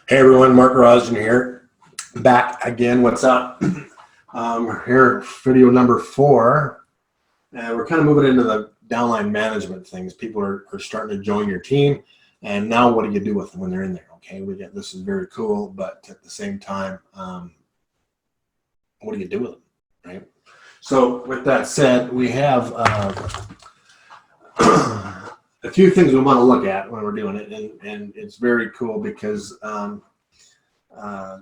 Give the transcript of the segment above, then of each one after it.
Hey everyone, Mark Rosden here. Back again. What's up? Here, video number 4. And we're kind of moving into the downline management things. People are starting to join your team. And now what do you do with them when they're in there? Okay, this is very cool, but at the same time, what do you do with them, right? So with that said, we have a few things we want to look at when we're doing it, and it's very cool because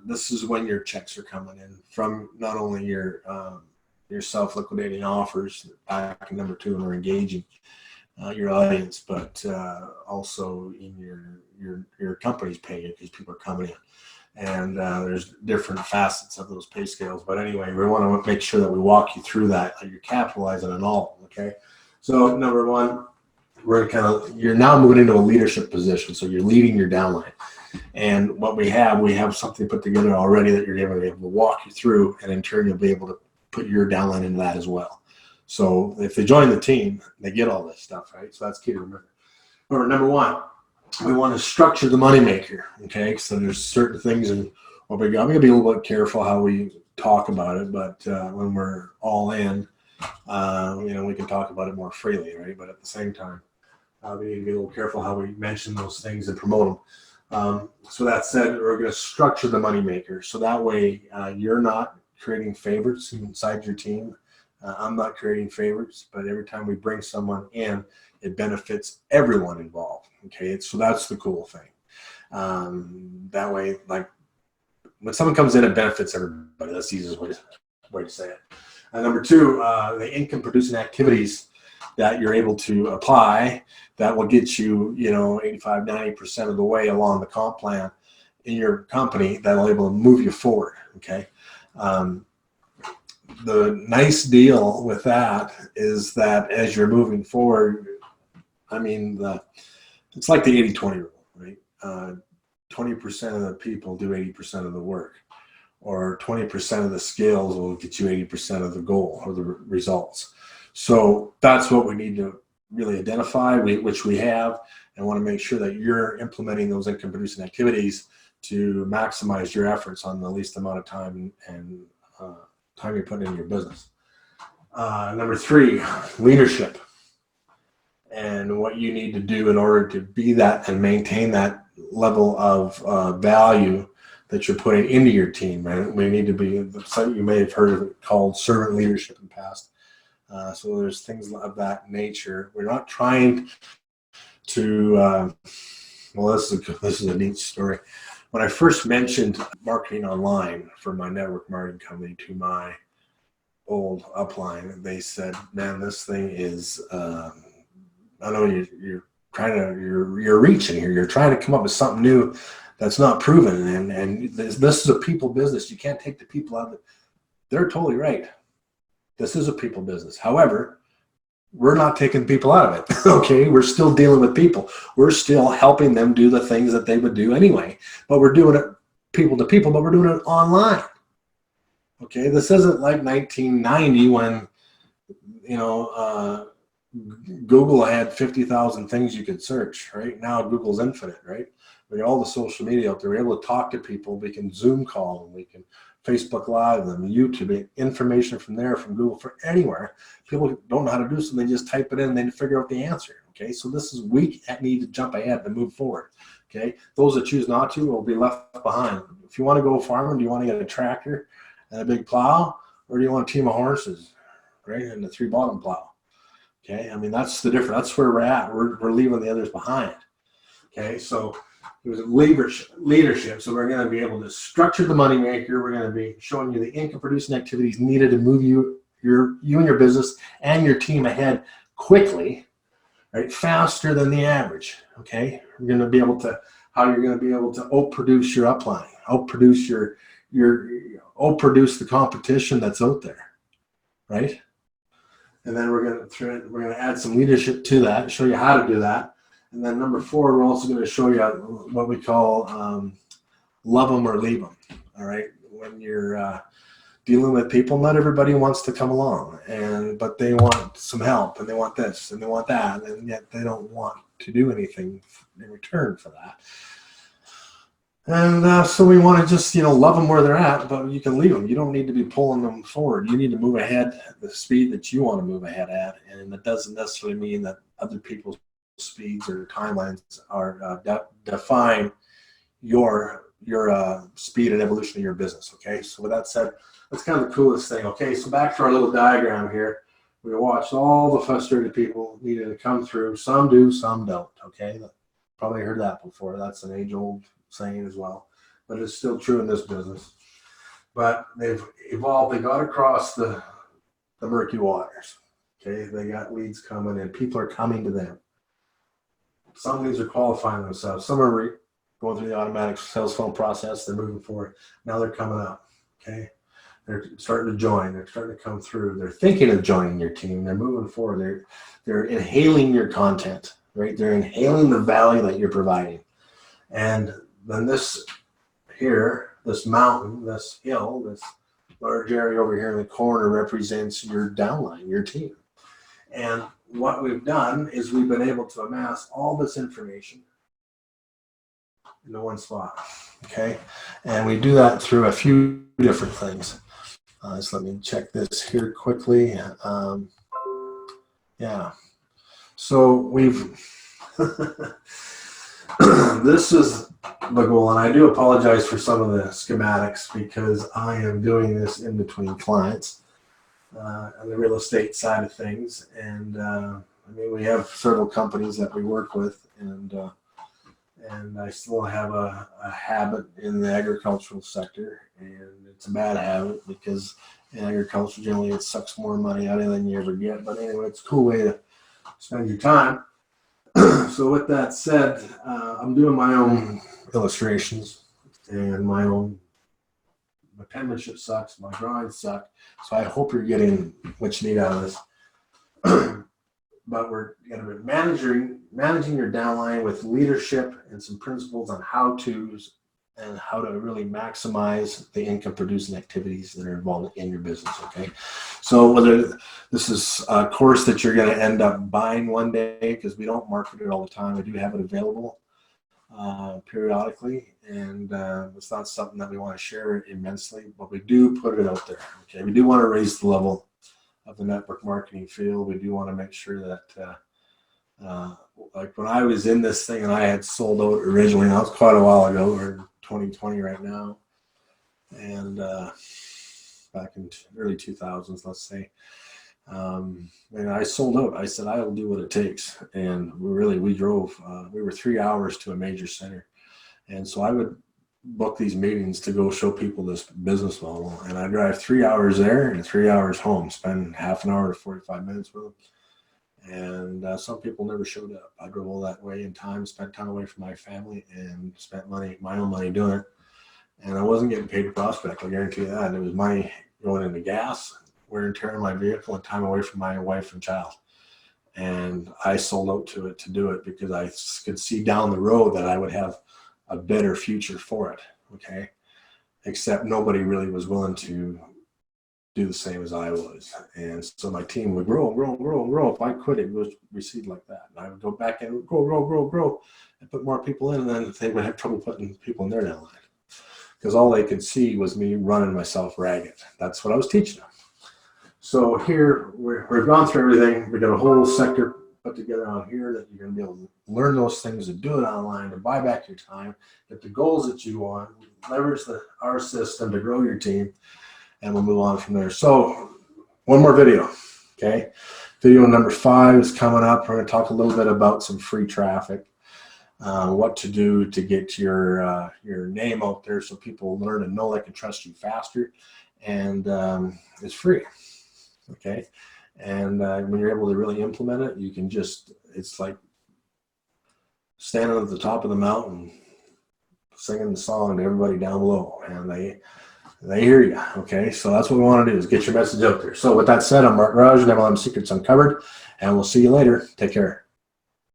this is when your checks are coming in from not only your self-liquidating offers back in number 2 when we're engaging your audience, but also in your company's pay because people are coming in, and there's different facets of those pay scales. But anyway, we want to make sure that we walk you through that you're capitalizing on all. Okay, so number 1. You're now moving into a leadership position, so you're leading your downline. And what we have something put together already that you're able to walk you through, and in turn you'll be able to put your downline into that as well. So if they join the team, they get all this stuff, right? So that's key to remember. Or number 1, we want to structure the Moneymaker. Okay, so there's certain things, and I'm going to be a little bit careful how we talk about it, but when we're all in, we can talk about it more freely, right? But at the same time, we need to be a little careful how we mention those things and promote them. So that said, we're going to structure the Moneymaker. So that way you're not creating favorites inside your team. I'm not creating favorites, but every time we bring someone in, it benefits everyone involved. Okay, so that's the cool thing. That way, like when someone comes in, it benefits everybody. That's the easiest way to say it. Number 2, the income producing activities that you're able to apply that will get you, 85, 90% of the way along the comp plan in your company that will able to move you forward. Okay. The nice deal with that is that as you're moving forward, it's like the 80-20 rule, right? 20% of the people do 80% of the work, or 20% of the skills will get you 80% of the goal or the results. So that's what we need to really identify, which we have, and want to make sure that you're implementing those income producing activities to maximize your efforts on the least amount of time and time you're putting in your business. Number 3, leadership, and what you need to do in order to be that and maintain that level of value that you're putting into your team. Right? We need to be, you may have heard of it called servant leadership in the past. So there's things of that nature. We're not trying to, this is a neat story. When I first mentioned marketing online for my network marketing company to my old upline, they said, man, this thing is, I know you're reaching here. You're trying to come up with something new that's not proven. And this is a people business. You can't take the people out of it. They're totally right. This is a people business. However, we're not taking people out of it. Okay, we're still dealing with people. We're still helping them do the things that they would do anyway. But we're doing it people to people, but we're doing it online. Okay, this isn't like 1990 when Google had 50,000 things you could search. Right now, Google's infinite. Right, we got all the social media out there. We're able to talk to people. We can Zoom call them. We can Facebook Live them, YouTube, information from there, from Google, for anywhere. People don't know how to do something, they just type it in and they figure out the answer. Okay, so we need to jump ahead and move forward. Okay, those that choose not to will be left behind. If you want to go farming, do you want to get a tractor and a big plow, or do you want a team of horses, right, and a 3-bottom plow? Okay, that's the difference. That's where we're at. We're leaving the others behind. Okay, so it was leadership. So we're going to be able to structure the Moneymaker. We're going to be showing you the income producing activities needed to move you and your business and your team ahead quickly, right? Faster than the average. Okay, we're going to be able to how you're going to be able to outproduce your upline, outproduce outproduce the competition that's out there, right? And then we're going to add some leadership to that, show you how to do that. And then number 4, we're also going to show you what we call love them or leave them. All right. When you're dealing with people, not everybody wants to come along, but they want some help, and they want this and they want that, and yet they don't want to do anything in return for that. And so we want to just, love them where they're at, but you can leave them. You don't need to be pulling them forward. You need to move ahead at the speed that you want to move ahead at. And that doesn't necessarily mean that other people's speeds or timelines are define your speed and evolution of your business. Okay. So with that said, that's kind of the coolest thing. Okay. So back to our little diagram here. We watched all the frustrated people needed to come through. Some do, some don't. Okay. Probably heard that before. That's an age-old saying as well, but it's still true in this business. But they've evolved. They got across the murky waters. Okay, they got leads coming in. People are coming to them. Some leads are qualifying themselves. Some are going through the automatic sales funnel process. They're moving forward. Now they're coming up. Okay, they're starting to join. They're starting to come through. They're thinking of joining your team. They're moving forward. They're inhaling your content. Right, they're inhaling the value that you're providing. And then this here, this mountain, this hill, this large area over here in the corner represents your downline, your team. And what we've done is we've been able to amass all this information into one spot. Okay. And we do that through a few different things. So let me check this here quickly. Yeah. So we've, this is the goal, and I do apologize for some of the schematics because I am doing this in between clients on the real estate side of things. And I mean, we have several companies that we work with, and I still have a habit in the agricultural sector, and it's a bad habit because in agriculture generally it sucks more money out of you than you ever get. But anyway, it's a cool way to spend your time. So with that said, I'm doing my own illustrations and my penmanship sucks, my drawings suck. So I hope you're getting what you need out of this. But we're going to be managing your downline with leadership and some principles on how to really maximize the income producing activities that are involved in your business. Okay. So whether this is a course that you're going to end up buying one day, because we don't market it all the time, we do have it available periodically, and it's not something that we want to share immensely, but we do put it out there. Okay. We do want to raise the level of the network marketing field. We do want to make sure that like when I was in this thing and I had sold out originally, that was quite a while ago, or 2020 right now, and back in early 2000s, let's say, and I sold out. I said, I'll do what it takes. And we drove, we were 3 hours to a major center. And so I would book these meetings to go show people this business model. And I drive 3 hours there and 3 hours home, spend half an hour to 45 minutes with them. And some people never showed up. I drove all that way in time, spent time away from my family, and spent money, my own money doing it. And I wasn't getting paid to prospect, I guarantee you that. And it was money going into gas, wear and tear on my vehicle, and time away from my wife and child. And I sold out to it to do it because I could see down the road that I would have a better future for it. Okay. Except nobody really was willing to do the same as I was. And so my team would grow and grow and grow and grow. If I quit, it would recede like that. And I would go back and grow, and put more people in, and then they would have trouble putting people in their downline because all they could see was me running myself ragged. That's what I was teaching them. So here, we've gone through everything. We've got a whole sector put together on here that you're going to be able to learn those things, to do it online, to buy back your time, get the goals that you want, leverage our system to grow your team, and we'll move on from there. So one more video, okay? Video number 5 is coming up. We're going to talk a little bit about some free traffic, what to do to get your name out there so people learn and know they can trust you faster, and it's free. Okay. And when you're able to really implement it, you can it's like standing at the top of the mountain, singing the song to everybody down below, and they hear you. Okay. So that's what we want to do, is get your message out there. So with that said, I'm Mark Raj, and MLM Secrets Uncovered, and we'll see you later. Take care.